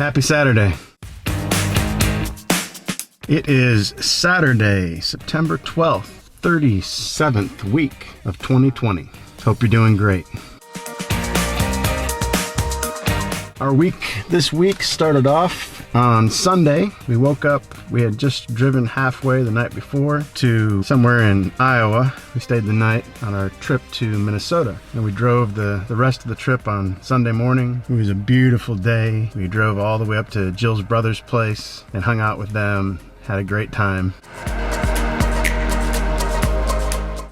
Happy Saturday. It is Saturday, September 12th, 37th week of 2020. Hope you're doing great. Our week this week started off on Sunday. We woke up, we had just driven halfway the night before to somewhere in Iowa. We stayed the night on our trip to Minnesota, and we drove the rest of the trip on Sunday morning. It was a beautiful day. We drove all the way up to Jill's brother's place and hung out with them, had a great time.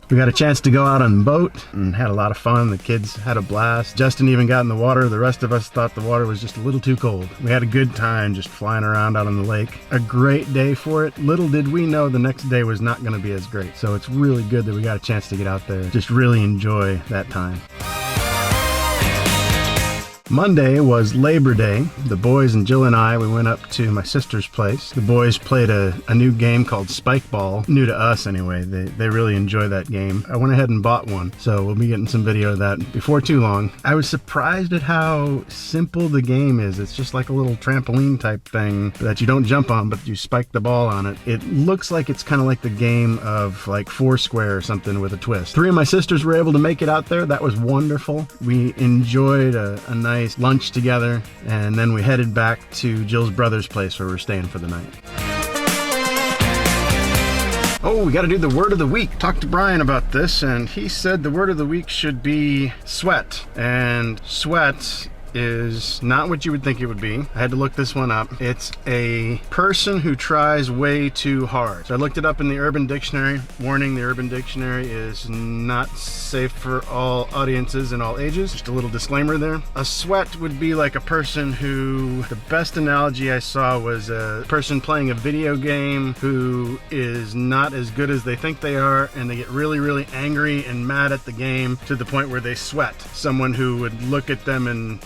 We got a chance to go out on the boat and had a lot of fun. The kids had a blast. Justin even got in the water. The rest of us thought the water was just a little too cold. We had a good time just flying around out on the lake. A great day for it. Little did we know the next day was not going to be as great. So it's really good that we got a chance to get out there, just really enjoy that time. Monday was Labor Day. The boys and Jill and I, we went up to my sister's place. The boys played a new game called Spikeball. New to us anyway. They really enjoy that game. I went ahead and bought one, so we'll be getting some video of that before too long. I was surprised at how simple the game is. It's just like a little trampoline type thing that you don't jump on, but you spike the ball on it. It looks like it's kind of like the game of like Foursquare or something with a twist. 3 of my sisters were able to make it out there. That was wonderful. We enjoyed a nice lunch together, and then we headed back to Jill's brother's place where we're staying for the night. Oh, we got to do the word of the week. Talked to Brian about this, and he said the word of the week should be sweat. And sweat is not what you would think it would be. I had to look this one up. It's a person who tries way too hard. So I looked it up in the Urban Dictionary. Warning, the Urban Dictionary is not safe for all audiences and all ages. Just a little disclaimer there. A sweat would be like a person who, the best analogy I saw was a person playing a video game who is not as good as they think they are, and they get really, really angry and mad at the game to the point where they sweat. Someone who would look at them and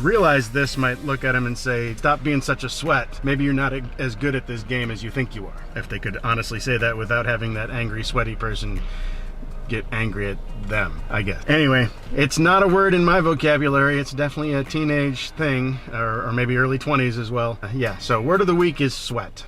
realize this might look at him and say, stop being such a sweat. Maybe you're not as good at this game as you think you are. If they could honestly say that without having that angry, sweaty person get angry at them, I guess. Anyway, it's not a word in my vocabulary. It's definitely a teenage thing, or maybe early 20s as well. Yeah, so word of the week is sweat.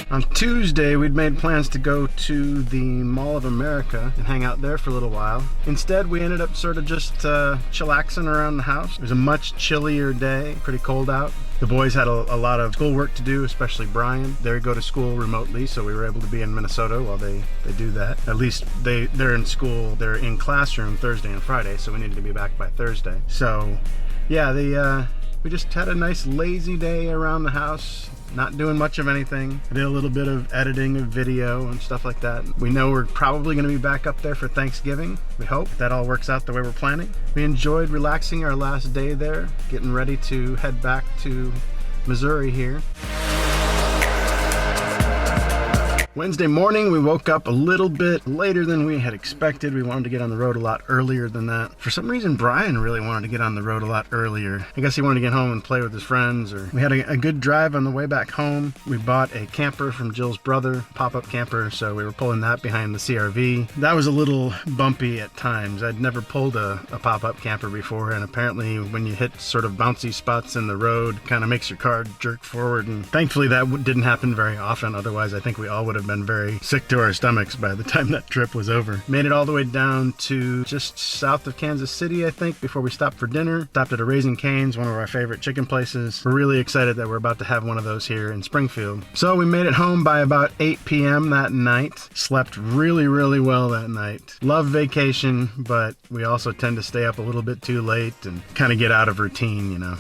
On Tuesday, we'd made plans to go to the Mall of America and hang out there for a little while. Instead, we ended up sort of just chillaxing around the house. It was a much chillier day, pretty cold out. The boys had a lot of schoolwork to do, especially Brian. They go to school remotely, so we were able to be in Minnesota while they do that. At least they're in school, they're in classroom Thursday and Friday, so we needed to be back by Thursday. So yeah, we just had a nice lazy day around the house. Not doing much of anything. I did a little bit of editing of video and stuff like that. We know we're probably going to be back up there for Thanksgiving. We hope that all works out the way we're planning. We enjoyed relaxing our last day there, getting ready to head back to Missouri here. Wednesday morning, we woke up a little bit later than we had expected. We wanted to get on the road a lot earlier than that. For some reason, Brian really wanted to get on the road a lot earlier. I guess he wanted to get home and play with his friends, or we had a good drive on the way back home. We bought a camper from Jill's brother, pop-up camper, so we were pulling that behind the CRV. That was a little bumpy at times. I'd never pulled a pop-up camper before, and apparently when you hit sort of bouncy spots in the road, kind of makes your car jerk forward, and thankfully that didn't happen very often. Otherwise, I think we all would have been very sick to our stomachs by the time that trip was over. Made it all the way down to just south of Kansas City, I think, before we stopped for dinner. Stopped at a Raising Cane's, one of our favorite chicken places. We're really excited that we're about to have one of those here in Springfield. So we made it home by about 8 p.m. that night. Slept really, really well that night. Love vacation, but we also tend to stay up a little bit too late and kind of get out of routine, you know.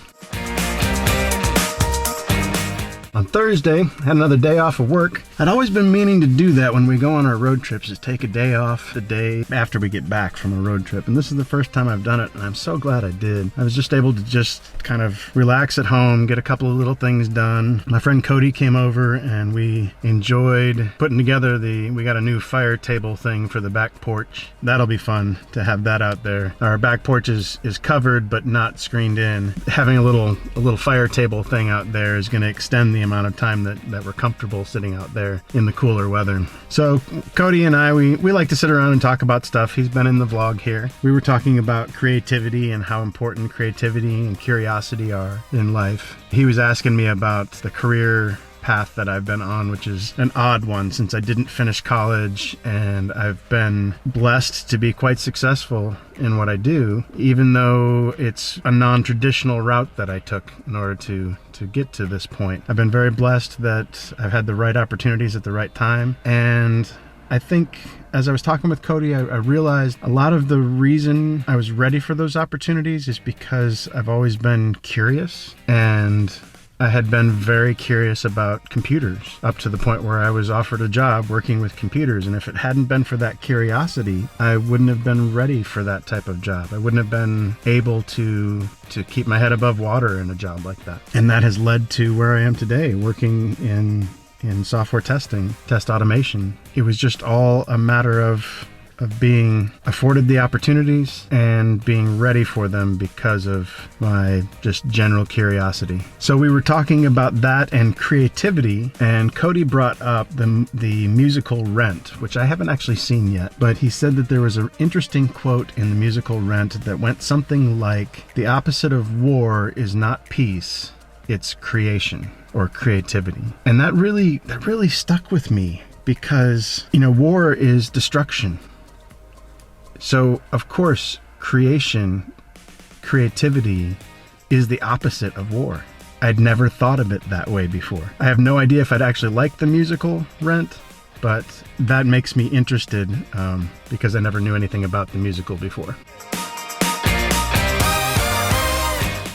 On Thursday, had another day off of work. I'd always been meaning to do that when we go on our road trips, is take a day off the day after we get back from a road trip. And this is the first time I've done it, and I'm so glad I did. I was just able to just kind of relax at home, get a couple of little things done. My friend Cody came over and we enjoyed putting together we got a new fire table thing for the back porch. That'll be fun to have that out there. Our back porch is covered but not screened in. Having a little fire table thing out there is going to extend the amount of time that we're comfortable sitting out there in the cooler weather. So Cody and I, we like to sit around and talk about stuff. He's been in the vlog here. We were talking about creativity and how important creativity and curiosity are in life. He was asking me about the career path that I've been on, which is an odd one since I didn't finish college, and I've been blessed to be quite successful in what I do, even though it's a non-traditional route that I took in order to get to this point. I've been very blessed that I've had the right opportunities at the right time, and I think as I was talking with Cody, I realized a lot of the reason I was ready for those opportunities is because I've always been curious, and I had been very curious about computers up to the point where I was offered a job working with computers. And if it hadn't been for that curiosity, I wouldn't have been ready for that type of job. I wouldn't have been able to keep my head above water in a job like that. And that has led to where I am today, working in software testing, test automation. It was just all a matter of being afforded the opportunities and being ready for them because of my just general curiosity. So we were talking about that and creativity, and Cody brought up the musical Rent, which I haven't actually seen yet, but he said that there was an interesting quote in the musical Rent that went something like, "The opposite of war is not peace, it's creation or creativity." And that really stuck with me because, war is destruction. So, of course, creativity is the opposite of war. I'd never thought of it that way before. I have no idea if I'd actually like the musical Rent, but that makes me interested because I never knew anything about the musical before.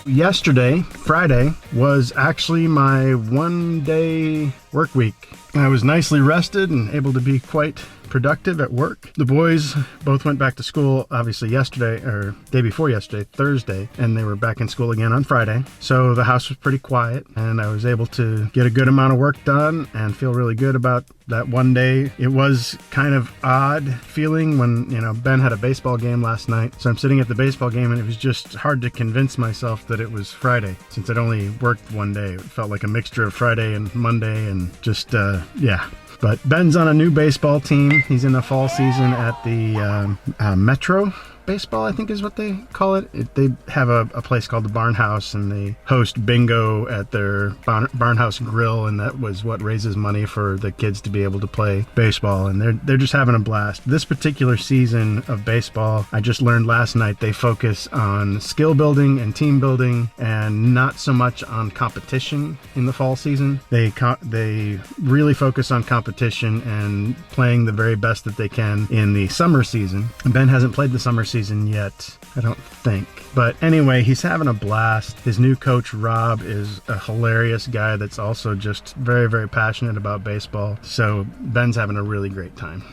Yesterday, Friday, was actually my one-day work week. I was nicely rested and able to be quite productive at work. The boys both went back to school, obviously yesterday, or day before yesterday, Thursday, and they were back in school again on Friday. So the house was pretty quiet, and I was able to get a good amount of work done and feel really good about that one day. It was kind of odd feeling when, Ben had a baseball game last night. So I'm sitting at the baseball game, and it was just hard to convince myself that it was Friday since I'd only worked one day. It felt like a mixture of Friday and Monday, and just, yeah. But Ben's on a new baseball team. He's in the fall season at the Metro Baseball, I think is what they call it. They have a place called the Barn House, and they host bingo at their Barn House Grill, and that was what raises money for the kids to be able to play baseball, and they're just having a blast. This particular season of baseball, I just learned last night, they focus on skill building and team building and not so much on competition in the fall season. They really focus on competition and playing the very best that they can in the summer season. Ben hasn't played the summer season yet, I don't think. But anyway, he's having a blast. His new coach, Rob, is a hilarious guy that's also just very, very passionate about baseball. So Ben's having a really great time.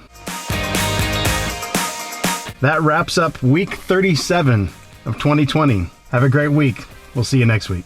That wraps up week 37 of 2020. Have a great week. We'll see you next week.